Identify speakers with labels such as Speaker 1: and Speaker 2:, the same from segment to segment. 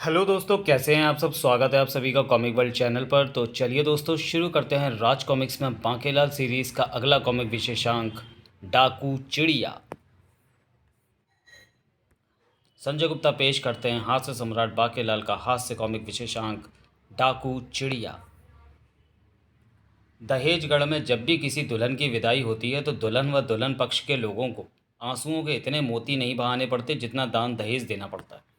Speaker 1: Hello दोस्तों, कैसे हैं आप सब। स्वागत है आप सभी का कॉमिक वर्ल्ड चैनल पर। तो चलिए दोस्तों, शुरू करते हैं राज कॉमिक्स में बांकेलाल सीरीज़ का अगला कॉमिक विशेषांक, डाकू चिड़िया। संजय गुप्ता पेश करते हैं हास्य सम्राट बांकेलाल का हास्य कॉमिक विशेषांक, डाकू चिड़िया। दहेजगढ़ में जब भी किसी दुल्हन की विदाई होती है तो दुल्हन व दुल्हन पक्ष के लोगों को आंसुओं के इतने मोती नहीं बहाने पड़ते जितना दान दहेज देना पड़ता है।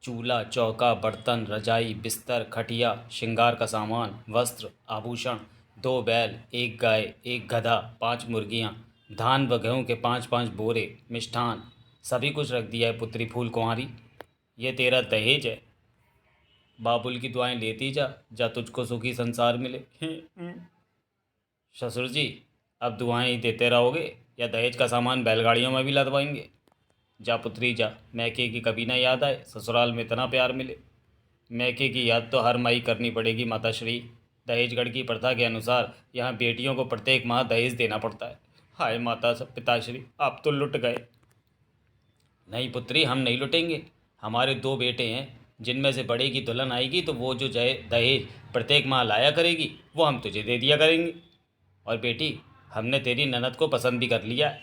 Speaker 1: चूल्हा चौका बर्तन रजाई बिस्तर खटिया श्रृंगार का सामान वस्त्र आभूषण, 2 बैल, 1 गाय, 1 गधा, 5 मुर्गियाँ, धान व गेहूँ के 5-5 बोरे, मिष्ठान, सभी कुछ रख दिया है पुत्री फूल कुंवारी। ये तेरा दहेज है। बाबुल की दुआएं लेती जा, जा तुझको सुखी संसार मिले। ससुर जी, अब दुआएं ही देते रहोगे या दहेज का सामान बैलगाड़ियों में भी लदवाएंगे। जा पुत्री जा, मैके की कभी ना याद आए, ससुराल में इतना प्यार मिले। मैके की याद तो हर माई करनी पड़ेगी माता श्री। दहेजगढ़ की प्रथा के अनुसार यहाँ बेटियों को प्रत्येक माह दहेज देना पड़ता है। हाय माता पिताश्री, आप तो लुट गए। नहीं पुत्री, हम नहीं लुटेंगे। हमारे 2 बेटे हैं, जिनमें से बड़े की दुल्हन आएगी तो वो जो जय दहेज प्रत्येक माह लाया करेगी वो हम तुझे दे दिया करेंगे। और बेटी, हमने तेरी ननद को पसंद भी कर लिया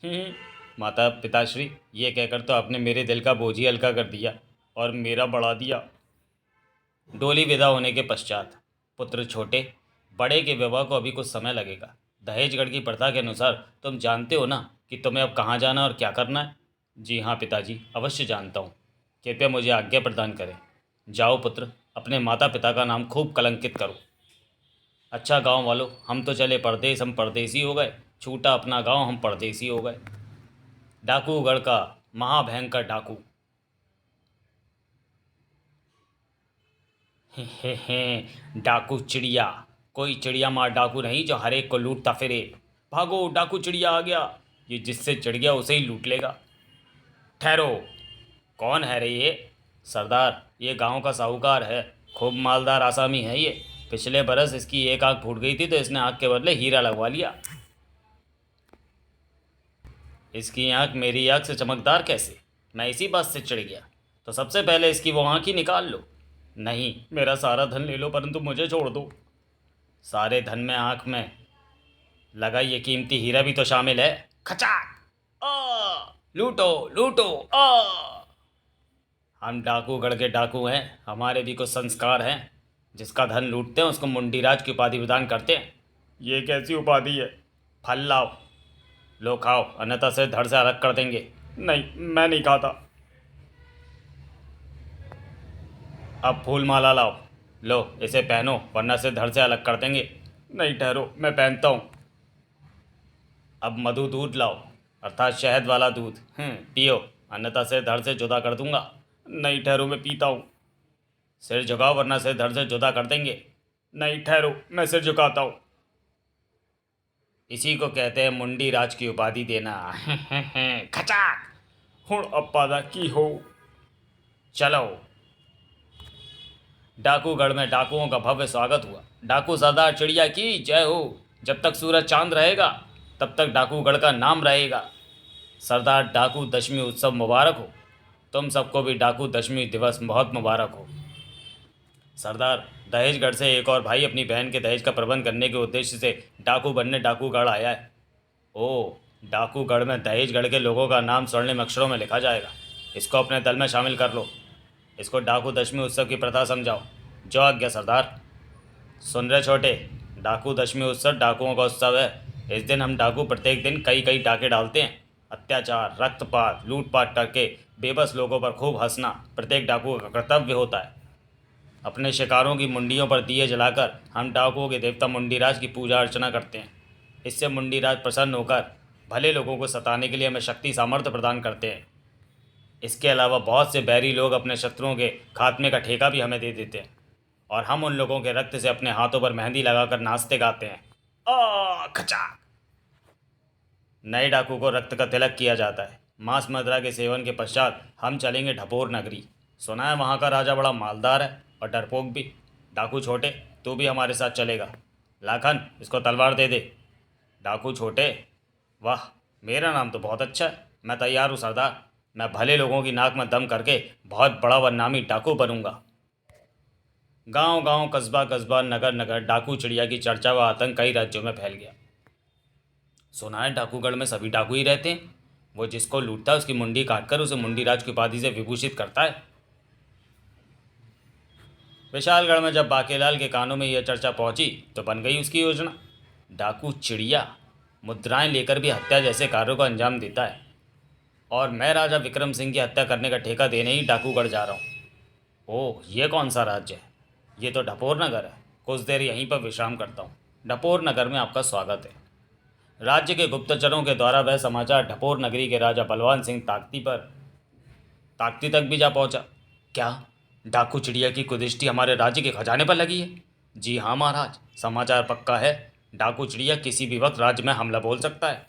Speaker 1: है। माता पिताश्री, ये कहकर तो आपने मेरे दिल का बोझ ही हल्का कर दिया और मेरा बढ़ा दिया। डोली विदा होने के पश्चात, पुत्र छोटे, बड़े के विवाह को अभी कुछ समय लगेगा। दहेजगढ़ की प्रथा के अनुसार तुम जानते हो ना कि तुम्हें अब कहाँ जाना और क्या करना है। जी हाँ पिताजी, अवश्य जानता हूँ। कृपया मुझे आज्ञा प्रदान करें। जाओ पुत्र, अपने माता पिता का नाम खूब कलंकित करो। अच्छा गांव वालों, हम तो चले परदेश, हम परदेसी हो गए। छूटा अपना गांव, हम परदेसी हो गए। डाकूगढ़ का महाभयंकर डाकू। हे डाकू चिड़िया। कोई चिड़िया मार डाकू नहीं जो हर एक को लूटता फिरे। भागो, डाकू चिड़िया आ गया। ये जिससे चिढ़ गया उसे ही लूट लेगा। ठहरो, कौन है रे ये। सरदार, ये गांव का साहूकार है। खूब मालदार आसामी है ये। पिछले बरस इसकी एक आंख फूट गई थी तो इसने आंख के बदले हीरा लगवा लिया। इसकी आंख मेरी आंख से चमकदार कैसे। मैं इसी बात से चिढ़ गया। तो सबसे पहले इसकी वो आंख ही निकाल लो। नहीं, मेरा सारा धन ले लो परंतु मुझे छोड़ दो। सारे धन में आंख में लगा ये कीमती हीरा भी तो शामिल है। खचाक। लूटो लूटो। हम डाकूगढ़ के डाकू हैं, हमारे भी कुछ संस्कार हैं। जिसका धन लूटते हैं उसको मुंडीराज की उपाधि प्रदान करते हैं। ये कैसी उपाधि है। फल लाओ, लो खाओ, अन्यथा से धड़ से अलग कर देंगे। नहीं, मैं नहीं खाता। अब फूल माला लाओ, लो इसे पहनो, वरना से धड़ से अलग कर देंगे। नहीं ठहरो, मैं पहनता हूँ। अब मधु दूध लाओ, अर्थात शहद वाला दूध, पियो, अन्यथा से धड़ से जुदा कर दूंगा। नहीं ठहरो, मैं पीता हूँ। सिर झुकाओ वरना से धड़ से जुदा कर देंगे। नहीं ठहरो, मैं सिर झुकाता हूँ। इसी को कहते हैं मुंडी राज की उपाधि देना। खचाक। हुण अपादा की हो। चलो। डाकूगढ़ में डाकुओं का भव्य स्वागत हुआ। डाकू सरदार चिड़िया की जय हो। जब तक सूरज चांद रहेगा तब तक डाकूगढ़ का नाम रहेगा। सरदार डाकू दशमी उत्सव मुबारक हो। तुम सबको भी डाकू दशमी दिवस बहुत मुबारक हो। सरदार, दहेजगढ़ से एक और भाई अपनी बहन के दहेज का प्रबंध करने के उद्देश्य से डाकू बनने डाकूगढ़ आया है। ओह, डाकूगढ़ में दहेजगढ़ के लोगों का नाम स्वर्णिम अक्षरों में लिखा जाएगा। इसको अपने दल में शामिल कर लो। इसको डाकू दशमी उत्सव की प्रथा समझाओ। जो आज्ञा सरदार। सुन रहे छोटे, डाकू दशमी उत्सव डाकुओं का उत्सव है। इस दिन हम डाकू प्रत्येक दिन कई कई डाके डालते हैं। अत्याचार, रक्तपात, लूटपाट करके बेबस लोगों पर खूब हंसना प्रत्येक डाकू का कर्तव्य होता है। अपने शिकारों की मुंडियों पर दिए जलाकर हम डाकुओं के देवता मुंडीराज की पूजा अर्चना करते हैं। इससे मुंडीराज प्रसन्न होकर भले लोगों को सताने के लिए हमें शक्ति सामर्थ्य प्रदान करते हैं। इसके अलावा बहुत से बैरी लोग अपने शत्रुओं के खात्मे का ठेका भी हमें दे देते हैं और हम उन लोगों के रक्त से अपने हाथों पर मेहंदी लगाकर नाचते गाते हैं। खचा। नए डाकू को रक्त का तिलक किया जाता है। मांस मदिरा के सेवन के पश्चात हम चलेंगे ढपोर नगरी। सुना है वहाँ का राजा बड़ा मालदार है और डरपोक भी। डाकू छोटे, तू भी हमारे साथ चलेगा। लाखन, इसको तलवार दे दे। डाकू छोटे, वाह, मेरा नाम तो बहुत अच्छा है। मैं तैयार हूँ सरदार। मैं भले लोगों की नाक में दम करके बहुत बड़ा व नामी डाकू बनूंगा। गांव गांव, कस्बा कस्बा, नगर नगर डाकू चिड़िया की चर्चा व आतंक कई राज्यों में फैल गया। सुना है डाकूगढ़ में सभी डाकू ही रहते हैं। वो जिसको लूटता है उसकी मुंडी काटकर उसे मुंडीराज की उपाधि से विभूषित करता है। विशालगढ़ में जब बाकेलाल के कानों में यह चर्चा पहुंची तो बन गई उसकी योजना। डाकू चिड़िया मुद्राएं लेकर भी हत्या जैसे कार्यों को अंजाम देता है, और मैं राजा विक्रम सिंह की हत्या करने का ठेका देने ही डाकूगढ़ जा रहा हूँ। ओह, ये कौन सा राज्य है? ये तो ढपोर नगर है। कुछ देर यहीं पर विश्राम करता हूँ। ढपोर नगर में आपका स्वागत है। राज्य के गुप्तचरों के द्वारा वह समाचार ढपोर नगरी के राजा बलवान सिंह ताकती तक भी जा पहुंचा। क्या डाकू चिड़िया की कुदृष्टि हमारे राज्य के खजाने पर लगी है? जी हाँ महाराज, समाचार पक्का है। डाकू चिड़िया किसी भी वक्त राज्य में हमला बोल सकता है।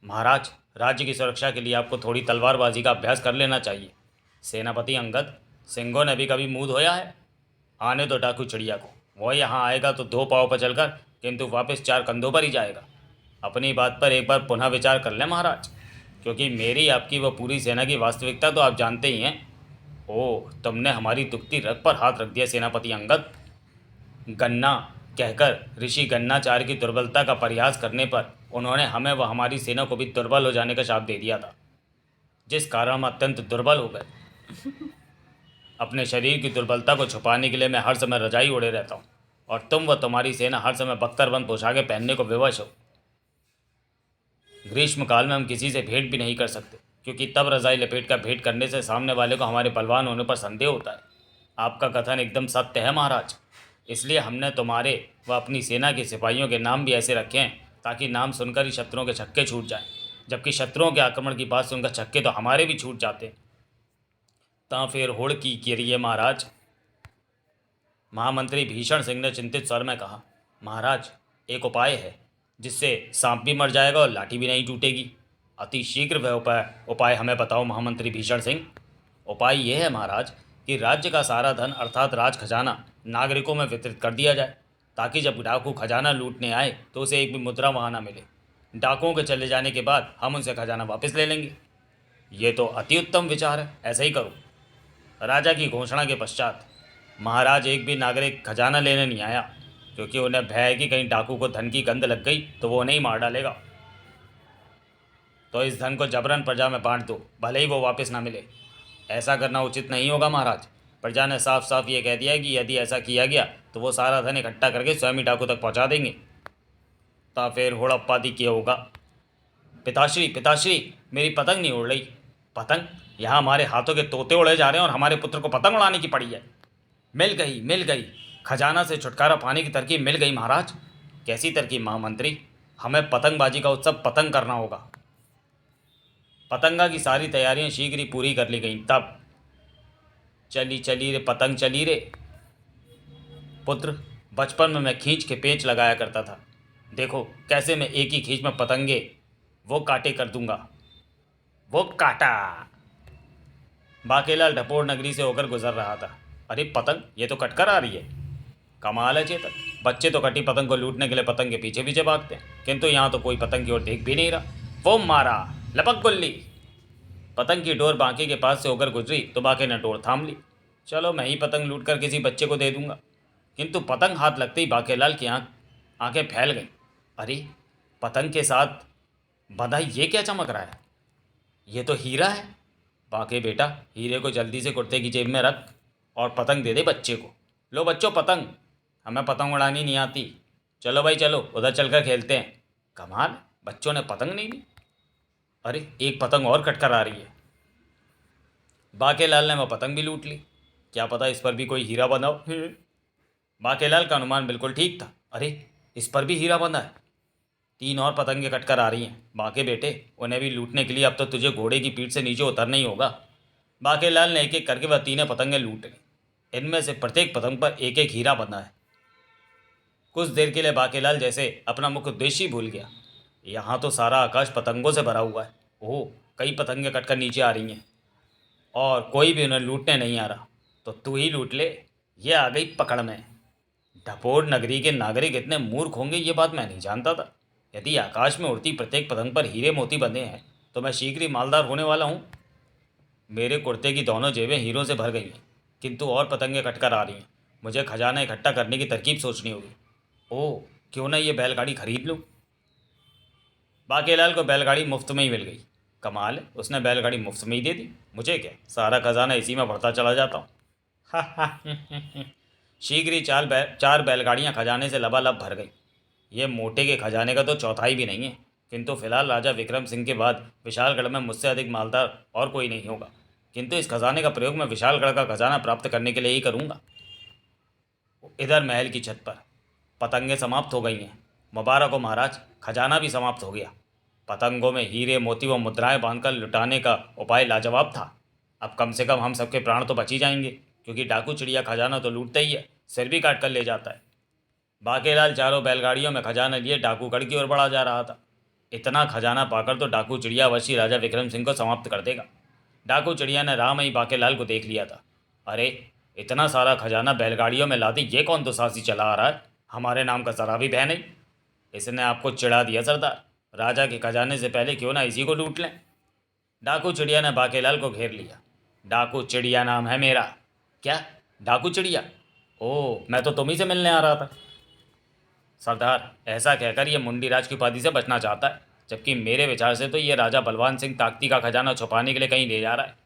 Speaker 1: महाराज, राज्य की सुरक्षा के लिए आपको थोड़ी तलवारबाजी का अभ्यास कर लेना चाहिए। सेनापति अंगद, सिंहों ने भी कभी मुंह धोया है? आने दो डाकू चिड़िया को। वो यहाँ आएगा तो 2 पाँव पर चलकर, किंतु वापस 4 कंधों पर ही जाएगा। अपनी बात पर एक बार पुनः विचार कर लें महाराज, क्योंकि मेरी, आपकी व पूरी सेना की वास्तविकता तो आप जानते ही हैं। ओह, तुमने हमारी दुखती रग पर हाथ रख दिया सेनापति अंगद। गन्ना कहकर ऋषि गन्नाचार्य की दुर्बलता का परिहास करने पर उन्होंने हमें व हमारी सेना को भी दुर्बल हो जाने का शाप दे दिया था, जिस कारण हम अत्यंत दुर्बल हो गए। अपने शरीर की दुर्बलता को छुपाने के लिए मैं हर समय रजाई ओढ़े रहता हूँ, और तुम व तुम्हारी सेना हर समय बख्तरबंद पोशाकें पहनने को विवश हो। ग्रीष्मकाल में हम किसी से भेंट भी नहीं कर सकते, क्योंकि तब रजाई लपेट कर भेंट करने से सामने वाले को हमारे बलवान होने पर संदेह होता है। आपका कथन एकदम सत्य है महाराज। इसलिए हमने तुम्हारे व अपनी सेना के सिपाहियों के नाम भी ऐसे रखे हैं ताकि नाम सुनकर ही शत्रुओं के छक्के छूट जाएं, जबकि शत्रुओं के आक्रमण की बात सुनकर छक्के तो हमारे भी छूट जाते। ता फिर होड़ की किरिए महाराज। महामंत्री भीषण सिंह ने चिंतित स्वर में कहा। महाराज, एक उपाय है जिससे सांप भी मर जाएगा और लाठी भी नहीं टूटेगी। अति शीघ्र वह उपाय हमें बताओ महामंत्री भीषण सिंह। उपाय यह है महाराज कि राज्य का सारा धन अर्थात राज खजाना नागरिकों में वितरित कर दिया जाए, ताकि जब डाकू खजाना लूटने आए तो उसे एक भी मुद्रा वहाँ ना मिले। डाकुओं के चले जाने के बाद हम उनसे खजाना वापस ले लेंगे। ये तो अति उत्तम विचार है, ऐसा ही करो। राजा की घोषणा के पश्चात महाराज एक भी नागरिक खजाना लेने नहीं आया, क्योंकि उन्हें भय है कि कहीं डाकू को धन की गंध लग गई तो वो उन्हें ही मार डालेगा। तो इस धन को जबरन प्रजा में बांट दो, भले ही वो वापस ना मिले। ऐसा करना उचित नहीं होगा महाराज। प्रजा ने साफ साफ ये कह दिया है कि यदि ऐसा किया गया तो वो सारा धन इकट्ठा करके स्वयं ही डाकू तक पहुंचा देंगे। ता फिर होड़प्पाती किया होगा। पिताश्री, पिताश्री, मेरी पतंग नहीं उड़ रही। पतंग? यहाँ हमारे हाथों के तोते उड़े जा रहे हैं और हमारे पुत्र को पतंग उड़ाने की पड़ी है। मिल गई, मिल गई। खजाना से छुटकारा पाने की तरकीब मिल गई महाराज। कैसी तरकीब महामंत्री? हमें पतंगबाजी का उत्सव पतंग करना होगा। पतंगा की सारी तैयारियां शीघ्र ही पूरी कर ली गईं। तब चली चली रे पतंग चली रे। पुत्र, बचपन में मैं खींच के पेंच लगाया करता था। देखो कैसे मैं एक ही खींच में पतंगे वो काटे कर दूंगा। वो काटा। बाकेलाल ढपोर नगरी से होकर गुजर रहा था। अरे पतंग, ये तो कटकर आ रही है। कमाल है चेतन, बच्चे तो कटी पतंग को लूटने के लिए पतंग के पीछे पीछे भागते हैं, किंतु यहाँ तो कोई पतंग की ओर देख भी नहीं रहा। वो मारा, लपक गुल्ली। पतंग की डोर बांके के पास से होकर गुजरी तो बाके ने डोर थाम ली। चलो मैं ही पतंग लूट कर किसी बच्चे को दे दूंगा। किंतु पतंग हाथ लगते ही बाकेलाल की आंखें फैल गईं। अरे, पतंग के साथ बंधा ये क्या चमक रहा है? ये तो हीरा है। बाके बेटा, हीरे को जल्दी से कुर्ते की जेब में रख और पतंग दे दे बच्चे को। लो बच्चों पतंग। हमें पतंग उड़ानी नहीं आती। चलो भाई चलो, उधर चलकर खेलते हैं। कमाल, बच्चों ने पतंग नहीं ली। अरे, एक पतंग और कटकर आ रही है। बाकेलाल ने वह पतंग भी लूट ली। क्या पता इस पर भी कोई हीरा बंधा हो। बाकेलाल का अनुमान बिल्कुल ठीक था। अरे, इस पर भी हीरा बंधा है। 3 और पतंगें कटकर आ रही हैं। बाके बेटे, उन्हें भी लूटने के लिए अब तो तुझे घोड़े की पीठ से नीचे उतरना ही होगा। बाकेलाल ने एक एक करके वह 3 पतंगें लूट ली। इनमें से प्रत्येक पतंग पर एक एक हीरा बंधा है। कुछ देर के लिए बाकेलाल जैसे अपना मुख्य उद्देश्य ही भूल गया। यहाँ तो सारा आकाश पतंगों से भरा हुआ है। ओह, कई पतंगें कटकर नीचे आ रही हैं और कोई भी उन्हें लूटने नहीं आ रहा। तो तू ही लूट ले, ये आ गई पकड़ में। ढपोर नगरी के नागरिक इतने मूर्ख होंगे ये बात मैं नहीं जानता था। यदि आकाश में उड़ती प्रत्येक पतंग पर हीरे मोती बंधे हैं तो मैं शीघ्र ही मालदार होने वाला हूँ। मेरे कुर्ते की दोनों जेबें हीरों से भर गई हैं, किंतु और पतंगें कटकर आ रही हैं। मुझे खजाना इकट्ठा करने की तरकीब सोचनी होगी। ओह, क्यों ना ये बैलगाड़ी खरीद लूँ। बाकेलाल को बैलगाड़ी मुफ्त में ही मिल गई। कमाल है, उसने बैलगाड़ी मुफ्त में ही दे दी। मुझे क्या, सारा खजाना इसी में भरता चला जाता हूँ। शीघ्र ही चार बैलगाड़ियाँ खजाने से लबालब भर गई। ये मोटे के खजाने का तो चौथाई भी नहीं है, किंतु फिलहाल राजा विक्रम सिंह के बाद विशालगढ़ में मुझसे अधिक मालदार और कोई नहीं होगा। किंतु इस खजाने का प्रयोग मैं विशालगढ़ का खजाना प्राप्त करने के लिए ही करूँगा। इधर महल की छत पर पतंगें समाप्त हो गई हैं। मुबारक हो महाराज, खजाना भी समाप्त हो गया। पतंगों में हीरे मोती व मुद्राएं बांधकर लुटाने का उपाय लाजवाब था। अब कम से कम हम सबके प्राण तो बच ही जाएंगे, क्योंकि डाकू चिड़िया खजाना तो लूटता ही है, सिर भी काट कर ले जाता है। बाकेलाल चारों बैलगाड़ियों में खजाना लिए डाकूगढ़ की ओर बढ़ा जा रहा था। इतना खजाना पाकर तो डाकू चिड़िया अवश्य राजा विक्रम सिंह को समाप्त कर देगा। डाकू चिड़िया ने राम ही बाकेलाल को देख लिया था। अरे, इतना सारा खजाना बैलगाड़ियों में लादी ये कौन दुसाहसी चला आ रहा है? हमारे नाम का जरा भी भय नहीं। इसने आपको चिढ़ा दिया सरदार। राजा के खजाने से पहले क्यों ना इसी को लूट लें। डाकू चिड़िया ने बाकेलाल को घेर लिया। डाकू चिड़िया नाम है मेरा। क्या, डाकू चिड़िया? ओह, मैं तो तुम ही से मिलने आ रहा था। सरदार, ऐसा कहकर ये मुंडीराज की उपाधि से बचना चाहता है, जबकि मेरे विचार से तो ये राजा बलवान सिंह ताकती का खजाना छुपाने के लिए कहीं ले जा रहा है।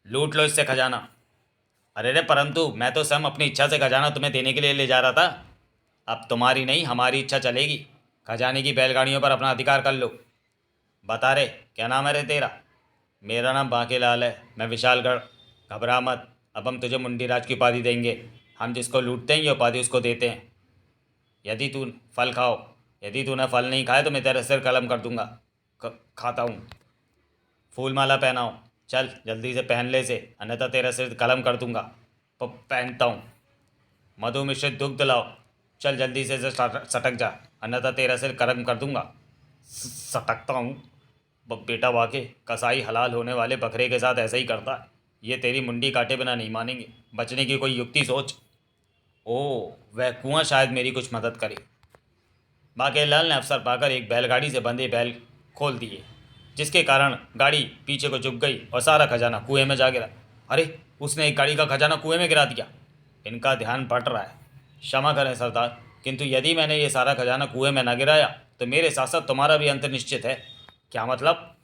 Speaker 1: लूट लो इससे खजाना। अरे रे, परंतु मैं तो स्वयं अपनी इच्छा से खजाना तुम्हें देने के लिए ले जा रहा था। अब तुम्हारी नहीं हमारी इच्छा चलेगी। खजाने की बैलगाड़ियों पर अपना अधिकार कर लो। बता रे, क्या नाम है रे तेरा? मेरा नाम बांकेलाल है, मैं विशालगढ़। घबरा मत, अब हम तुझे मुंडीराज की उपाधि देंगे। हम जिसको लूटते हैं ये उपाधि उसको देते हैं। यदि तू फल खाओ, यदि तूने फल नहीं खाए तो मैं तेरा सिर कलम कर दूंगा। खाता हूँ। फूल माला पहनाओ। चल जल्दी से पहन ले से, अन्यथा तेरा सिर कलम कर दूंगा। पहनता हूँ। मधु मिश्रित दुग्ध लाओ। चल जल्दी से सटक जा, अन्यथा तेरा सिर कलम कर दूंगा। सटकता हूँ। बेटा वाके, कसाई हलाल होने वाले बकरे के साथ ऐसा ही करता है। ये तेरी मुंडी काटे बिना नहीं मानेंगे। बचने की कोई युक्ति सोच। ओह, वह कुआं शायद मेरी कुछ मदद करे। बाकेलाल ने अवसर पाकर एक बैलगाड़ी से बंधे बैल खोल दिए, जिसके कारण गाड़ी पीछे को झुक गई और सारा खजाना कुएं में जा गिरा। अरे, उसने एक गाड़ी का खजाना कुएं में गिरा दिया। इनका ध्यान बट रहा है। क्षमा करें सरदार, किंतु यदि मैंने ये सारा खजाना कुएं में न गिराया तो मेरे साथ साथ तुम्हारा भी अंत निश्चित है। क्या मतलब?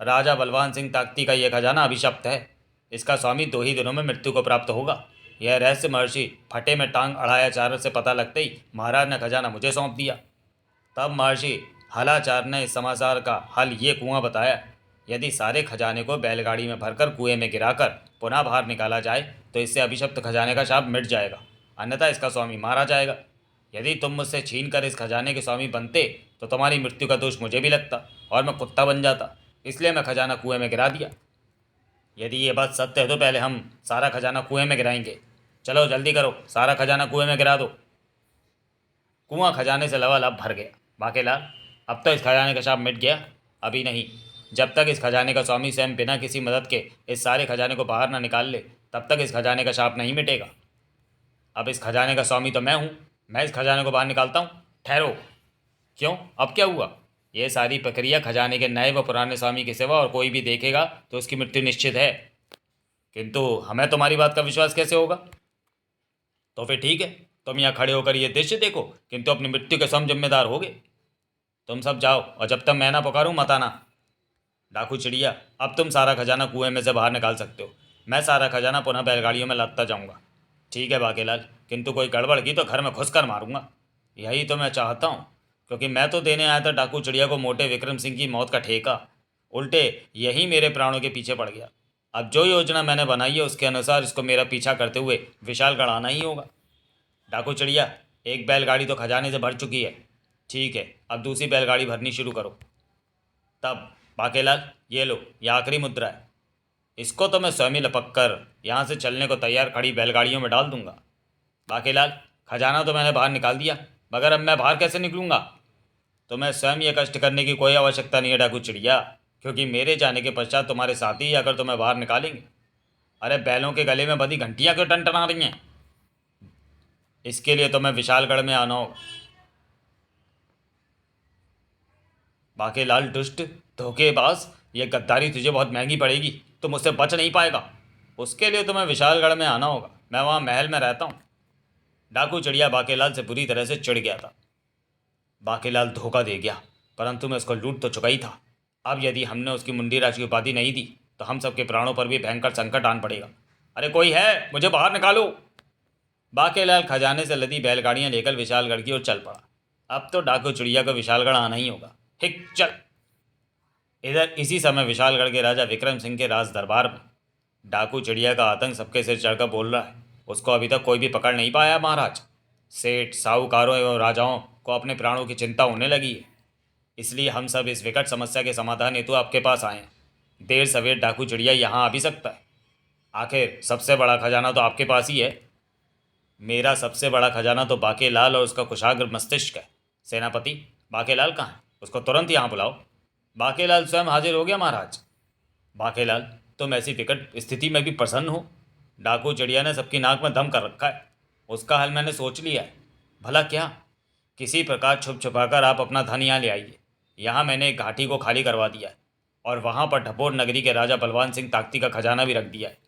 Speaker 1: राजा बलवान सिंह ताकती का यह खजाना अभिशप्त है। इसका स्वामी 2 ही दिनों में मृत्यु को प्राप्त होगा। यह रहस्य महर्षि फटे में टांग अड़ायाचार्य से पता लगते ही महाराज ने खजाना मुझे सौंप दिया। तब महर्षि हलाचार्य ने इस समाचार का हल ये कुआं बताया। यदि सारे खजाने को बैलगाड़ी में भरकर कुएं में गिराकर पुनः बाहर निकाला जाए तो इससे अभिशप्त खजाने का शाप मिट जाएगा, अन्यथा इसका स्वामी मारा जाएगा। यदि तुम मुझसे छीन कर इस खजाने के स्वामी बनते तो तुम्हारी मृत्यु का दोष मुझे भी लगता और मैं कुत्ता बन जाता। इसलिए मैं खजाना कुएं में गिरा दिया। यदि ये बात सत्य है तो पहले हम सारा खजाना कुएं में गिराएंगे। चलो जल्दी करो, सारा खजाना कुएं में गिरा दो। कुआं खजाने से लबालब भर गया। बाकेलाल, अब तो इस खजाने का शाप मिट गया। अभी नहीं, जब तक इस खजाने का स्वामी स्वयं बिना किसी मदद के इस सारे खजाने को बाहर ना निकाल ले, तब तक इस खजाने का शाप नहीं मिटेगा। अब इस खजाने का स्वामी तो मैं हूँ। मैं इस खजाने को बाहर निकालता हूँ। ठहरो। क्यों, अब क्या हुआ? यह सारी प्रक्रिया खजाने के नए व पुराने स्वामी के सिवा और कोई भी देखेगा तो उसकी मृत्यु निश्चित है। किंतु हमें तुम्हारी बात का विश्वास कैसे होगा? तो फिर ठीक है, तुम यहाँ खड़े होकर ये दृश्य देखो, किंतु अपनी मृत्यु के स्वयं जिम्मेदार होगे। तुम सब जाओ और जब तक मैं ना पुकारूं मत आना। डाकू चिड़िया, अब तुम सारा खजाना कुएं में से बाहर निकाल सकते हो। मैं सारा खजाना पुनः बैलगाड़ियों में लादता जाऊंगा। ठीक है बाकेलाल, किंतु कोई गड़बड़ की तो घर में घुस कर मारूंगा। यही तो मैं चाहता हूँ, क्योंकि मैं तो देने आया था डाकू चिड़िया को मोटे विक्रम सिंह की मौत का ठेका। उल्टे यही मेरे प्राणों के पीछे पड़ गया। अब जो योजना मैंने बनाई है उसके अनुसार इसको मेरा पीछा करते हुए विशालगढ़ आना ही होगा। डाकू चिड़िया, एक बैलगाड़ी तो खजाने से भर चुकी है। ठीक है, अब दूसरी बैलगाड़ी भरनी शुरू करो। तब बाकेलाल, ये लो, ये आखिरी मुद्रा है। इसको तो मैं स्वयं ही लपक कर यहाँ से चलने को तैयार खड़ी बैलगाड़ियों में डाल दूंगा। बाकेलाल, खजाना तो मैंने बाहर निकाल दिया, मगर अब मैं बाहर कैसे निकलूँगा? तो मैं स्वयं ये कष्ट करने की कोई आवश्यकता नहीं है डाकू चिड़िया, क्योंकि मेरे जाने के पश्चात तुम्हारे साथी ही अगर तुम्हें बाहर निकालेंगे। अरे, बैलों के गले में बंधी घंटियाँ क्यों टनटना रही हैं? इसके लिए तो मैं विशालगढ़ में आना होगा। बाकेलाल दुष्ट, धोखेबाज, ये गद्दारी तुझे बहुत महंगी पड़ेगी। तो मुझसे बच नहीं पाएगा। उसके लिए तुम्हें विशालगढ़ में आना होगा, मैं वहाँ महल में रहता हूँ। डाकू चिड़िया बाकेलाल से बुरी तरह से चिढ़ गया था। बाकेलाल धोखा दे गया, परंतु मैं उसको लूट तो चुका ही था। अब यदि हमने उसकी मुंडीराज की उपाधि नहीं दी तो हम सबके प्राणों पर भी भयंकर संकट आन पड़ेगा। अरे कोई है, मुझे बाहर निकालो। बाकेलाल खजाने से लदी बैलगाड़ियां लेकर विशालगढ़ की ओर चल पड़ा। अब तो डाकू चिड़िया को विशालगढ़ आना ही होगा। हिक चल। इधर इसी समय विशालगढ़ के राजा विक्रम सिंह के राज दरबार में डाकू चिड़िया का आतंक सबके सिर चढ़कर बोल रहा है। उसको अभी तक कोई भी पकड़ नहीं पाया महाराज। सेठ, साहूकारों एवं राजाओं को अपने प्राणों की चिंता होने लगी है, इसलिए हम सब इस विकट समस्या के समाधान हेतु आपके पास आए हैं। देर सवेर डाकू चिड़िया यहाँ आ भी सकता है। आखिर सबसे बड़ा खजाना तो आपके पास ही है। मेरा सबसे बड़ा खजाना तो बाकेलाल और उसका कुशाग्र मस्तिष्क है। सेनापति, बाकेलाल कहाँ है? उसको तुरंत यहाँ बुलाओ। बाकेलाल स्वयं हाजिर हो गया महाराज। बाकेलाल, तुम ऐसी विकट स्थिति में भी प्रसन्न हो? डाकू चिड़िया ने सबकी नाक में दम कर रखा है। उसका हल मैंने सोच लिया है। भला क्या? किसी प्रकार छुप छुपाकर आप अपना धन यहाँ ले आइए। यहाँ मैंने एक घाटी को खाली करवा दिया है और वहाँ पर ढपोर नगरी के राजा बलवान सिंह ताकती का खजाना भी रख दिया है।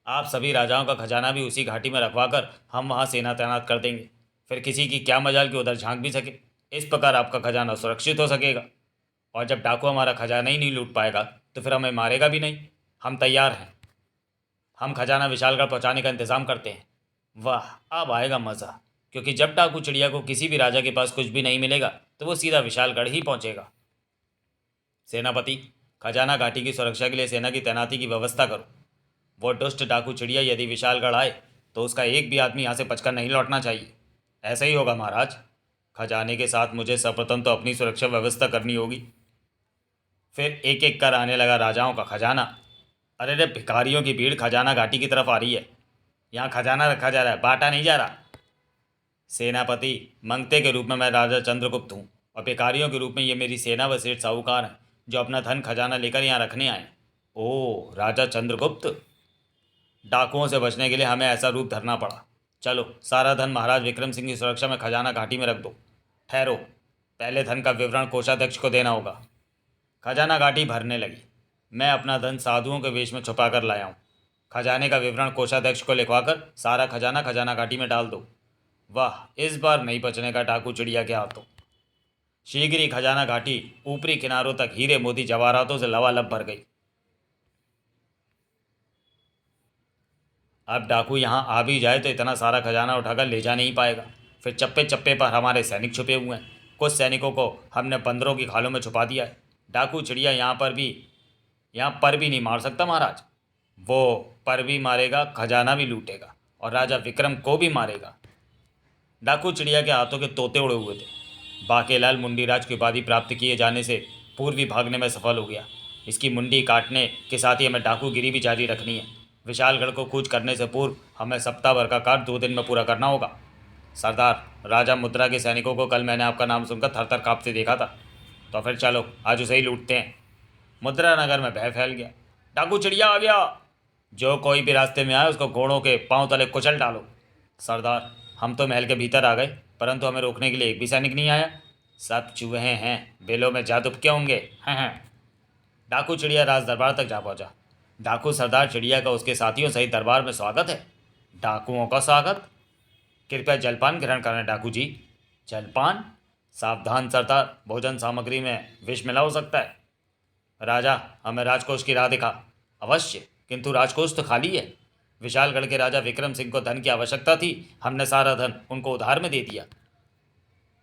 Speaker 1: आप सभी राजाओं का खजाना भी उसी घाटी में रखवा कर हम वहाँ सेना तैनात कर देंगे। फिर किसी की क्या मजाल कि उधर झांक भी सके। इस प्रकार आपका खजाना सुरक्षित हो सकेगा। और जब डाकू हमारा खजाना ही नहीं लूट पाएगा तो फिर हमें मारेगा भी नहीं। हम तैयार हैं। हम खजाना विशालगढ़ पहुँचाने का इंतज़ाम करते हैं। वाह, अब आएगा मज़ा, क्योंकि जब डाकू चिड़िया को किसी भी राजा के पास कुछ भी नहीं मिलेगा तो वो सीधा विशालगढ़ ही पहुँचेगा। सेनापति, खजाना घाटी की सुरक्षा के लिए सेना की तैनाती की व्यवस्था करो। वो दुष्ट डाकू चिड़िया यदि विशालगढ़ आए तो उसका एक भी आदमी यहाँ से बचकर नहीं लौटना चाहिए। ऐसा ही होगा महाराज। खजाने के साथ मुझे सर्वप्रथम तो अपनी सुरक्षा व्यवस्था करनी होगी। फिर एक एक कर आने लगा राजाओं का खजाना। अरे रे, भिखारियों की भीड़ खजाना घाटी की तरफ आ रही है। यहाँ खजाना रखा जा रहा है, बांटा नहीं जा रहा। सेनापति, मंगते के रूप में मैं राजा चंद्रगुप्त हूँ और भिखारियों के रूप में ये मेरी सेना व सेठ साहूकार हैं जो अपना धन खजाना लेकर यहाँ रखने आए। ओह, राजा चंद्रगुप्त। डाकुओं से बचने के लिए हमें ऐसा रूप धरना पड़ा। चलो, सारा धन महाराज विक्रम सिंह की सुरक्षा में खजाना घाटी में रख दो। ठहरो, पहले धन का विवरण कोषाध्यक्ष को देना होगा। खजाना घाटी भरने लगी। मैं अपना धन साधुओं के वेश में छुपा कर लाया हूँ। खजाने का विवरण कोषाध्यक्ष को लिखवाकर सारा खजाना खजाना घाटी में डाल दो। वाह, इस बार नहीं बचने का डाकू चिड़िया के हाथों। शीघ्र ही खजाना घाटी ऊपरी किनारों तक हीरे मोती जवाहरातों से लबालब भर गई। अब डाकू यहाँ आ भी जाए तो इतना सारा खजाना उठाकर ले जा नहीं पाएगा। फिर चप्पे चप्पे पर हमारे सैनिक छुपे हुए हैं। कुछ सैनिकों को हमने बंदरों की खालों में छुपा दिया है। डाकू चिड़िया यहाँ पर भी नहीं मार सकता महाराज। वो पर भी मारेगा, खजाना भी लूटेगा और राजा विक्रम को भी मारेगा। डाकू चिड़िया के हाथों के तोते उड़े हुए थे। बाकेलाल मुंडीराज की उपाधि प्राप्त किए जाने से पूर्व ही भागने में सफल हो गया। इसकी मुंडी काटने के साथ ही हमें डाकूगिरी भी जारी रखनी है। विशालगढ़ को कूच करने से पूर्व हमें सप्ताह भर का कार्य 2 दिन में पूरा करना होगा। सरदार, राजा मुद्रा के सैनिकों को कल मैंने आपका नाम सुनकर थर थर काँपते देखा था। तो फिर चलो, आज उसे ही लूटते हैं। मुद्रा नगर में भय फैल गया। डाकू चिड़िया आ गया। जो कोई भी रास्ते में आए उसको घोड़ों के पांव तले कुचल डालो। सरदार, हम तो महल के भीतर आ गए, परंतु हमें रोकने के लिए एक भी सैनिक नहीं आया। सब चूहे हैं, बेलों में जादू क्या होंगे। हैं। डाकू चिड़िया राज दरबार तक जा पहुंचा। डाकू सरदार चिड़िया का उसके साथियों सहित दरबार में स्वागत है। डाकुओं का स्वागत। कृपया जलपान ग्रहण करें डाकू जी। जलपान? सावधान सरदार, भोजन सामग्री में विष मिला हो सकता है। राजा, हमें राजकोष की राह दिखा। अवश्य, किंतु राजकोष तो खाली है। विशालगढ़ के राजा विक्रम सिंह को धन की आवश्यकता थी, हमने सारा धन उनको उधार में दे दिया।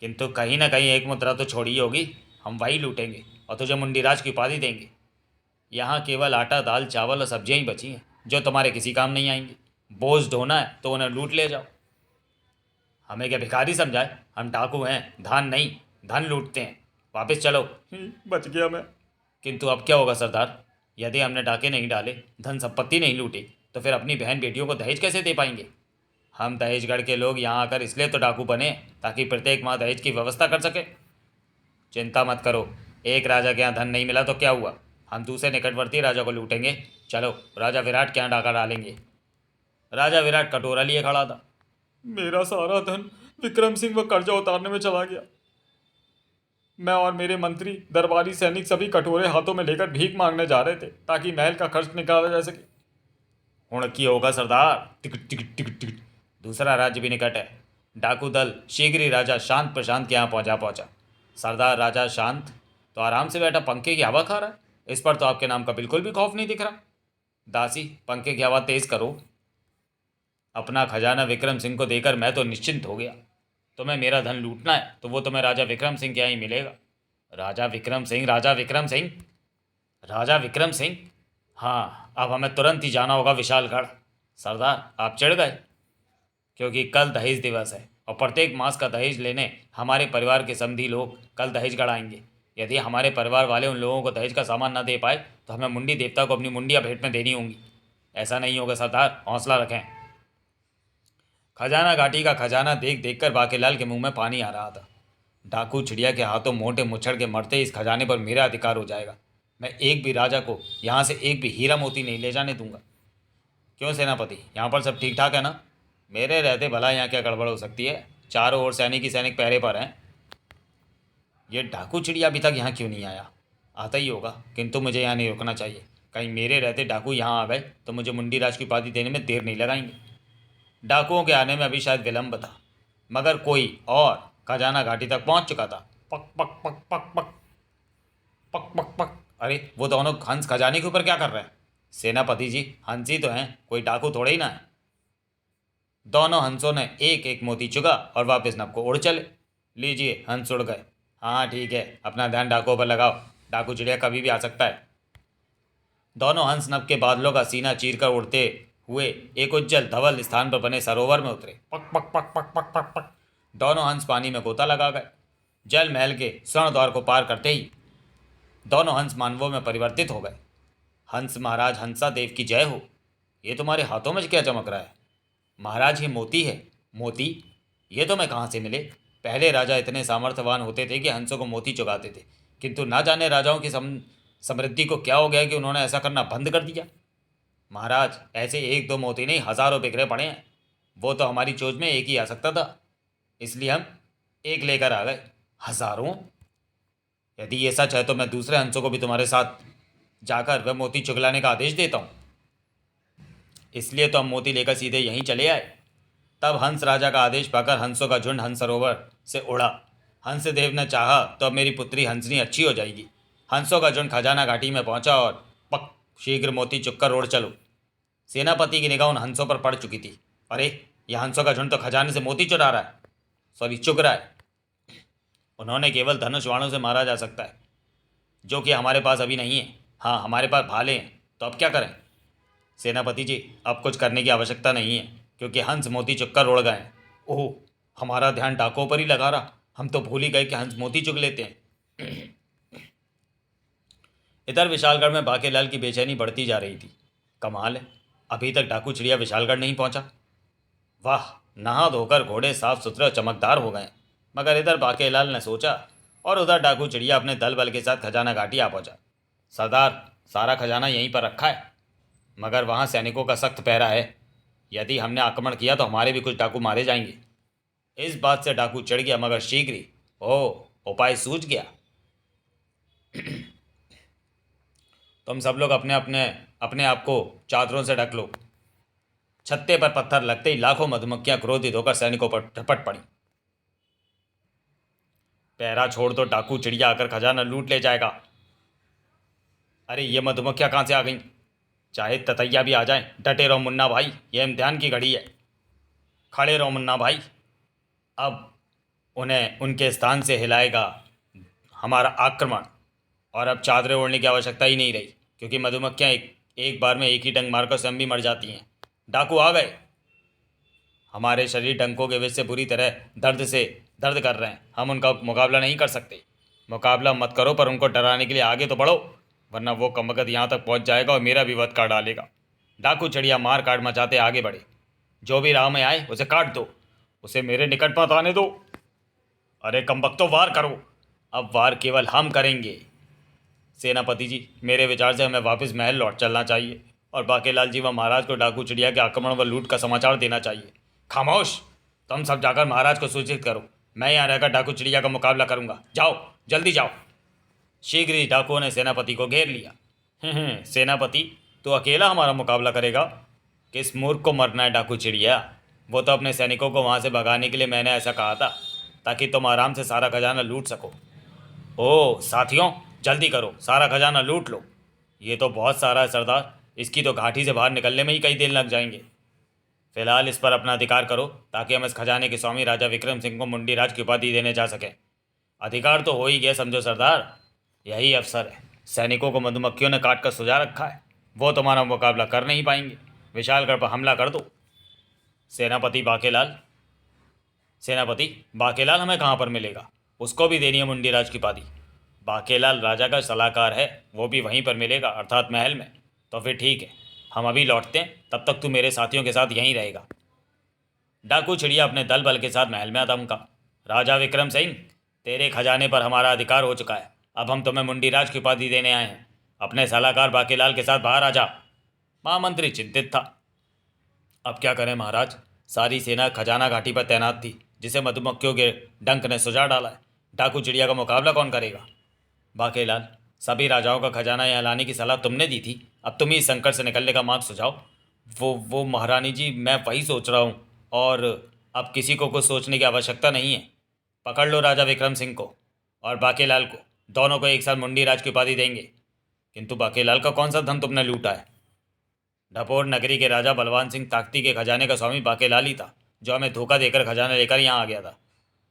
Speaker 1: किंतु कहीं ना कहीं एक मुद्रा तो छोड़ी होगी, हम वही लूटेंगे और तुझे मुंडीराज की उपाधि देंगे। यहाँ केवल आटा, दाल, चावल और सब्जियाँ ही बची हैं जो तुम्हारे किसी काम नहीं आएंगी। बोझ ढोना है तो उन्हें लूट ले जाओ। हमें क्या भिखारी समझाए? हम डाकू हैं, धान नहीं, धन लूटते हैं। वापस चलो। बच गया मैं। किंतु अब क्या होगा सरदार? यदि हमने डाके नहीं डाले, धन संपत्ति नहीं लूटी, तो फिर अपनी बहन बेटियों को दहेज कैसे दे पाएंगे? हम दहेजगढ़ के लोग यहाँ आकर इसलिए तो डाकू बने ताकि प्रत्येक माह दहेज की व्यवस्था कर सके। चिंता मत करो, एक राजा के यहाँ धन नहीं मिला तो क्या हुआ, हम दूसरे निकटवर्ती राजा को लूटेंगे। चलो, राजा विराट के यहाँ डाका डालेंगे। राजा विराट कटोरा लिए खड़ा था। मेरा सारा धन विक्रम सिंह व कर्जा उतारने में चला गया। मैं और मेरे मंत्री दरबारी सैनिक सभी कटोरे हाथों में लेकर भीख मांगने जा रहे थे ताकि महल का खर्च निकाला जा सके। हुणकी होगा सरदार, टिकट टिकट टिकट टिकट। दूसरा राज्य भी निकट है। डाकू दल शीघ्र ही राजा शांत प्रशांत के यहाँ पहुंचा। सरदार राजा शांत तो आराम से बैठा पंखे की हवा खा रहा है, इस पर तो आपके नाम का बिल्कुल भी खौफ नहीं दिख रहा। दासी, पंखे की हवा तेज करो। अपना खजाना विक्रम सिंह को देकर मैं तो निश्चिंत हो गया। तुम्हें मेरा धन लूटना है तो वो तुम्हें राजा विक्रम सिंह के यहाँ ही मिलेगा। राजा विक्रम सिंह, राजा विक्रम सिंह, राजा विक्रम सिंह। हाँ, अब हमें तुरंत ही जाना होगा विशालगढ़। सरदार, आप चिढ़ गए? क्योंकि कल दहेज दिवस है और प्रत्येक मास का दहेज लेने हमारे परिवार के समधी लोग कल दहेजगढ़ आएंगे। यदि हमारे परिवार वाले उन लोगों को दहेज का सामान न दे पाए तो हमें मुंडी देवता को अपनी मुंडियाँ भेंट में देनी होंगी। ऐसा नहीं होगा सरदार, हौसला रखें। खजाना घाटी का खजाना देख देख कर बाकेलाल के मुंह में पानी आ रहा था। डाकू चिड़िया के हाथों मोटे मुच्छड़ के मरते इस खजाने पर मेरा अधिकार हो जाएगा। मैं एक भी राजा को यहाँ से एक भी हीरा मोती नहीं ले जाने दूंगा। क्यों सेनापति, यहाँ पर सब ठीक ठाक है ना? मेरे रहते भला यहाँ क्या गड़बड़ हो सकती है? चारों ओर सैनिक ही सैनिक पहरे पर हैं। ये डाकू चिड़िया अभी तक यहाँ क्यों नहीं आया? आता ही होगा, किंतु मुझे यहाँ नहीं रुकना चाहिए। कहीं मेरे रहते डाकू यहाँ आ गए तो मुझे मुंडी राज की उपाधि देने में देर नहीं लगाएंगे। डाकुओं के आने में अभी शायद विलम्ब था, मगर कोई और खजाना घाटी तक पहुँच चुका था। पक पक पक पक पक पक पक पक। अरे, वो दोनों हंस खजाने के ऊपर क्या कर रहे हैं? सेनापति जी, हंस ही तो हैं, कोई डाकू थोड़े ही ना है। दोनों हंसों ने एक एक मोती चुगा और वापस नभ को उड़ चले। लीजिए, हंस उड़ गए। हाँ ठीक है, अपना ध्यान डाकुओं पर लगाओ, डाकू चिड़िया कभी भी आ सकता है। दोनों हंस नभ के बादलों का सीना चीरकर उड़ते हुए एक उज्जवल धवल स्थान पर बने सरोवर में उतरे। पक पक पक पक पक पक पक। दोनों हंस पानी में गोता लगा गए। जल महल के स्वर्ण द्वार को पार करते ही दोनों हंस मानवों में परिवर्तित हो गए। हंस महाराज हंसा देव की जय हो। ये तुम्हारे हाथों में क्या चमक रहा है? महाराज, ये मोती है। मोती? ये तो मैं कहाँ से मिले? पहले राजा इतने सामर्थ्यवान होते थे कि हंसों को मोती चुगाते थे, किंतु ना जाने राजाओं की समृद्धि को क्या हो गया कि उन्होंने ऐसा करना बंद कर दिया। महाराज, ऐसे एक दो मोती नहीं, हजारों बिखरे पड़े हैं। वो तो हमारी चोंच में एक ही आ सकता था, इसलिए हम एक लेकर आ गए। हजारों? यदि ये सच है तो मैं दूसरे हंसों को भी तुम्हारे साथ जाकर वह मोती चुगलाने का आदेश देता हूँ। इसलिए तो हम मोती लेकर सीधे यहीं चले आए। तब हंस राजा का आदेश पाकर हंसों का झुंड हंस सरोवर से उड़ा। हंसदेव ने चाहा तो अब मेरी पुत्री हंसनी अच्छी हो जाएगी। हंसों का झुंड खजाना घाटी में पहुंचा और पक, शीघ्र मोती चुगकर उड़ चलो। सेनापति की निगाह उन हंसों पर पड़ चुकी थी। अरे, यह हंसों का झुंड तो खजाने से मोती चुरा रहा है, सॉरी चुग रहा है। उन्होंने केवल धनुष बाणों से मारा जा सकता है, जो कि हमारे पास अभी नहीं है। हाँ, हमारे पास भाले हैं, तो अब क्या करें? सेनापति जी, अब कुछ करने की आवश्यकता नहीं है, क्योंकि हंस मोती चुगकर उड़ गए हैं। ओह, हमारा ध्यान डाकों पर ही लगा रहा, हम तो भूल ही गए कि हंस मोती चुग लेते हैं। इधर विशालगढ़ में बाकेलाल की बेचैनी बढ़ती जा रही थी। कमाल है, अभी तक डाकू चिड़िया विशालगढ़ नहीं पहुंचा। वाह, नहा धोकर घोड़े साफ सुथरे और चमकदार हो गए। मगर इधर बाकेलाल ने सोचा और उधर डाकू चिड़िया अपने दल बल के साथ खजाना घाटी आ पहुंचा। सरदार, सारा खजाना यहीं पर रखा है, मगर वहाँ सैनिकों का सख्त पहरा है। यदि हमने आक्रमण किया तो हमारे भी कुछ डाकू मारे जाएंगे। इस बात से डाकू चढ़ गया, मगर शीघ्र ही उपाय सूझ गया। तुम सब लोग अपने अपने अपने आप को चादरों से ढक लो। छत्ते पर पत्थर लगते ही लाखों मधुमक्खियां क्रोधित होकर सैनिकों पर झपट पड़ी। पहरा छोड़ दो, डाकू चिड़िया आकर खजाना लूट ले जाएगा। अरे, ये मधुमक्खियां कहाँ से आ गईं? चाहे ततैया भी आ जाएं, डटे रहो मुन्ना भाई, ये इम्तिहान की घड़ी है। खड़े रहो मुन्ना भाई, अब उन्हें उनके स्थान से हिलाएगा हमारा आक्रमण। और अब चादरें ओढ़ने की आवश्यकता ही नहीं रही, क्योंकि मधुमक्खियां एक बार में एक ही डंक मारकर स्वयं भी मर जाती हैं। डाकू आ गए। हमारे शरीर डंकों के वजह से बुरी तरह दर्द कर रहे हैं, हम उनका मुकाबला नहीं कर सकते। मुकाबला मत करो, पर उनको डराने के लिए आगे तो बढ़ो, वरना वो कमबख्त यहाँ तक पहुँच जाएगा और मेरा भी वध काट डालेगा। डाकू चिड़िया मार काट मचाते आगे बढ़े। जो भी राह में आए उसे काट दो, उसे मेरे निकट मत आने दो। अरे कमबख्तों, वार करो। अब वार केवल हम करेंगे। सेनापति जी, मेरे विचार से हमें वापस महल लौट चलना चाहिए और बाकेलाल जी व महाराज को डाकू चिड़िया के आक्रमण व लूट का समाचार देना चाहिए। खामोश, तुम सब जाकर महाराज को सूचित करो। मैं यहाँ रहकर डाकू चिड़िया का मुकाबला करूंगा। जाओ, जल्दी जाओ। शीघ्र ही डाकुओं ने सेनापति को घेर लिया। सेनापति, तू अकेला हमारा मुकाबला करेगा? किस मूर्ख को मरना है डाकू चिड़िया? वो तो अपने सैनिकों को वहाँ से भगाने के लिए मैंने ऐसा कहा था, ताकि तुम आराम से सारा खजाना लूट सको। ओह साथियों, जल्दी करो, सारा खजाना लूट लो। ये तो बहुत सारा है सरदार, इसकी तो घाटी से बाहर निकलने में ही कई दिन लग जाएंगे। फिलहाल इस पर अपना अधिकार करो, ताकि हम इस खजाने के स्वामी राजा विक्रम सिंह को मुंडी राज की उपाधि देने जा सकें। अधिकार तो हो ही गया समझो सरदार, यही अवसर है। सैनिकों को मधुमक्खियों ने काट कर सुझा रखा है, वो तुम्हारा मुकाबला कर नहीं पाएंगे। विशालगढ़ पर हमला कर दो। सेनापति बाकेलाल सेनापति बाकेलाल हमें कहाँ पर मिलेगा? उसको भी देनी है मुंडी राज की उपाधि। बाकेलाल राजा का सलाहकार है, वो भी वहीं पर मिलेगा, अर्थात महल में। तो फिर ठीक है, हम अभी लौटते हैं, तब तक तू मेरे साथियों के साथ यहीं रहेगा। डाकू चिड़िया अपने दल बल के साथ महल में दमका। राजा विक्रम सिंह, तेरे खजाने पर हमारा अधिकार हो चुका है, अब हम तुम्हें मुंडी राज की उपाधि देने आए हैं। अपने सलाहकार बाकेलाल के साथ बाहर आ जा। महामंत्री चिंतित था। अब क्या करें महाराज? सारी सेना खजाना घाटी पर तैनात थी, जिसे मधुमक्खियों के डंक ने सुझा डाला है। डाकू चिड़िया का मुकाबला कौन करेगा? बाकेलाल, सभी राजाओं का खजाना यहाँ लाने की सलाह तुमने दी थी, अब तुम ही इस संकट से निकलने का मार्ग सुझाओ। वो महारानी जी, मैं वही सोच रहा हूँ, और अब किसी को कुछ सोचने की आवश्यकता नहीं है। पकड़ लो राजा विक्रम सिंह को और बाकेलाल को, दोनों को एक साथ मुंडी राज की उपाधि देंगे। किंतु बाकेलाल का कौन सा धन तुमने लूटा है? ढपोर नगरी के राजा बलवान सिंह ताकती के खजाने का स्वामी बाकेलाल ही था, जो हमें धोखा देकर खजाना लेकर यहाँ आ गया था।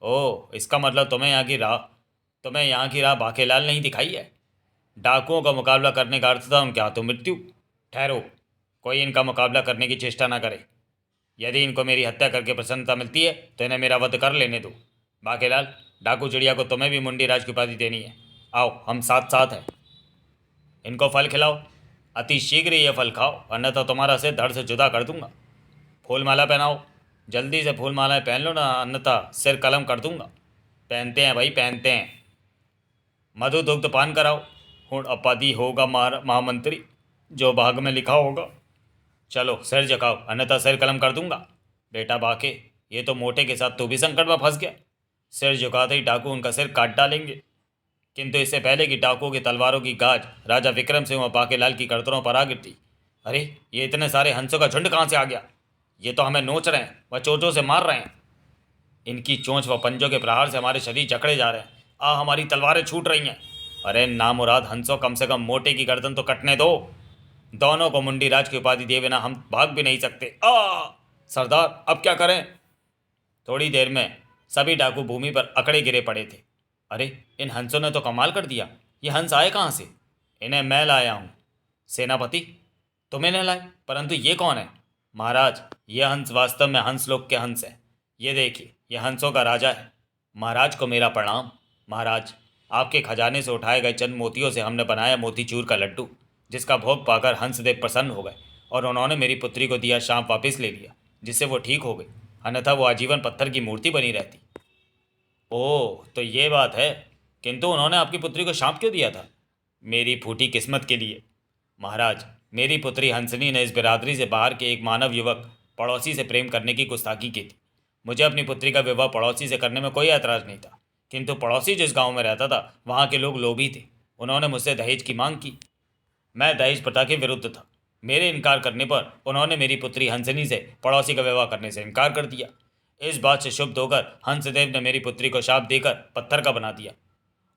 Speaker 1: ओह, इसका मतलब तुम्हें यहाँ की राह बाकेलाल नहीं दिखाई है। डाकुओं का मुकाबला करने का अर्थ था उनके हाथों मृत्यु। ठहरो, कोई इनका मुकाबला करने की चेष्टा ना करे। यदि इनको मेरी हत्या करके प्रसन्नता मिलती है तो इन्हें मेरा वध कर लेने दो। बाकेलाल, डाकू चिड़िया को तुम्हें भी मुंडी राज की उपाधि देनी है। आओ, हम साथ साथ हैं। इनको फल खिलाओ, अति शीघ्र ये फल खाओ, अन्यथा तुम्हारा सिर धड़ से जुदा कर दूंगा। फूलमाला पहनाओ, जल्दी से फूलमालाएं पहन लो ना, अन्यथा सिर कलम कर दूंगा। पहनते हैं भाई, पहनते हैं। मधु दुग्ध पान कराओ, हुण उपाधि होगा महामंत्री, जो भाग में लिखा होगा। चलो सिर झुकाओ, अन्यथा सिर कलम कर दूंगा। बेटा बाके, ये तो मोटे के साथ तू भी संकट में फंस गया। सिर झुकाते ही डाकू उनका सिर काट डालेंगे। किंतु इससे पहले कि डाकुओं की तलवारों की गाज राजा विक्रम सिंह और बाकेलाल की करतरों पर आ गिरती, अरे ये इतने सारे हंसों का झुंड कहाँ से आ गया? ये तो हमें नोच रहे हैं व चोंचों से मार रहे हैं। इनकी चोंच व पंजों के प्रहार से हमारे शरीर जकड़े जा रहे हैं। हमारी तलवारें छूट रही हैं। अरे नामुराद हंसों, कम से कम मोटे की गर्दन तो कटने दो। दोनों को मुंडी राज की उपाधि दिए बिना हम भाग भी नहीं सकते। सरदार, अब क्या करें? थोड़ी देर में सभी डाकू भूमि पर अकड़े गिरे पड़े थे। अरे इन हंसों ने तो कमाल कर दिया, ये हंस आए कहाँ से? इन्हें मैं लाया हूँ। सेनापति, तुम इन्हें लाए, परंतु ये कौन है? महाराज, ये हंस वास्तव में हंस लोग के हंस हैं। ये देखिए, ये हंसों का राजा है। महाराज को मेरा प्रणाम। महाराज, आपके खजाने से उठाए गए चंद मोतियों से हमने बनाया मोतीचूर का लड्डू, जिसका भोग पाकर हंसदेव प्रसन्न हो गए और उन्होंने मेरी पुत्री को दिया शाम वापस ले लिया, जिससे वो ठीक हो गई, अन्यथा वो आजीवन पत्थर की मूर्ति बनी रहती। ओह, तो ये बात है। किंतु उन्होंने आपकी पुत्री को शाप क्यों दिया था? मेरी फूटी किस्मत के लिए। महाराज, मेरी पुत्री हंसनी ने इस बिरादरी से बाहर के एक मानव युवक पड़ोसी से प्रेम करने की गुस्ताखी की थी। मुझे अपनी पुत्री का विवाह पड़ोसी से करने में कोई ऐतराज़ नहीं था, किंतु पड़ोसी जिस गांव में रहता था वहाँ के लोग लोभी थे। उन्होंने मुझसे दहेज की मांग की। मैं दहेज प्रथा के विरुद्ध था। मेरे इनकार करने पर उन्होंने मेरी पुत्री हंसनी से पड़ोसी का विवाह करने से इनकार कर दिया। इस बात से शुभ होकर हंसदेव ने मेरी पुत्री को शाप देकर पत्थर का बना दिया,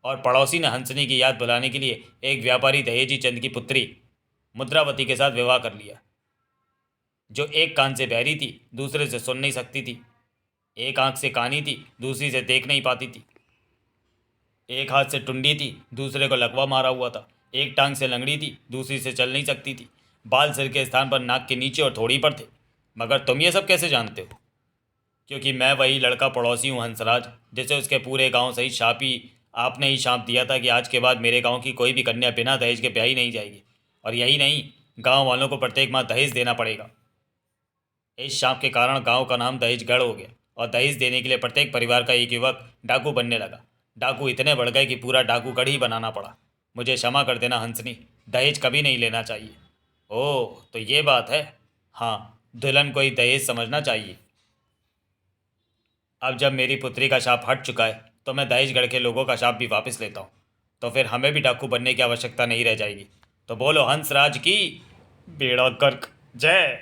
Speaker 1: और पड़ोसी ने हंसनी की याद बुलाने के लिए एक व्यापारी दहेजी चंद की पुत्री मुद्रावती के साथ विवाह कर लिया, जो एक कान से बहरी थी, दूसरे से सुन नहीं सकती थी। एक आंख से कानी थी, दूसरी से देख नहीं पाती थी। एक हाथ से टुंडी थी, दूसरे को लकवा मारा हुआ था। एक टांग से लंगड़ी थी, दूसरी से चल नहीं सकती थी। बाल सिर के स्थान पर नाक के नीचे और थोड़ी पर थे। मगर तुम ये सब कैसे जानते हो? क्योंकि मैं वही लड़का पड़ोसी हूँ हंसराज, जिसे उसके पूरे गांव सहित आपने ही शाप दिया था कि आज के बाद मेरे गांव की कोई भी कन्या बिना दहेज के ब्याही नहीं जाएगी, और यही नहीं, गांव वालों को प्रत्येक माह दहेज देना पड़ेगा। इस शाप के कारण गांव का नाम दहेजगढ़ हो गया, और दहेज देने के लिए प्रत्येक परिवार का एक युवक डाकू बनने लगा। डाकू इतने बढ़ गए कि पूरा डाकूगढ़ ही बनाना पड़ा। मुझे क्षमा कर देना हंसनी, दहेज कभी नहीं लेना चाहिए। ओह, तो ये बात है। हाँ, दुल्हन को ही दहेज समझना चाहिए। अब जब मेरी पुत्री का शाप हट चुका है तो मैं दहेजगढ़ के लोगों का शाप भी वापस लेता हूँ। तो फिर हमें भी डाकू बनने की आवश्यकता नहीं रह जाएगी। तो बोलो हंसराज की बेड़ा गर्क जय।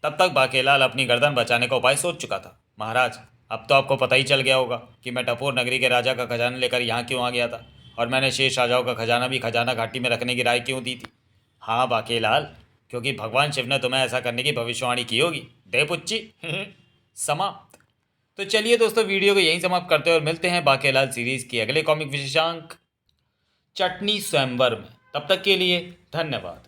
Speaker 1: तब तक बाकेलाल अपनी गर्दन बचाने का उपाय सोच चुका था। महाराज, अब तो आपको पता ही चल गया होगा कि मैं टपोर नगरी के राजा का खजाना लेकर यहाँ क्यों आ गया था, और मैंने शेष राजाओं का खजाना भी खजाना घाटी में रखने की राय क्यों दी थी। हाँ बाकेलाल, क्योंकि भगवान शिव ने तुम्हें ऐसा करने की भविष्यवाणी की होगी। दे पुच्ची। समाप्त। तो चलिए दोस्तों, वीडियो को यहीं समाप्त करते हैं और मिलते हैं बाकेलाल सीरीज के अगले कॉमिक विशेषांक चटनी स्वयंवर में। तब तक के लिए धन्यवाद।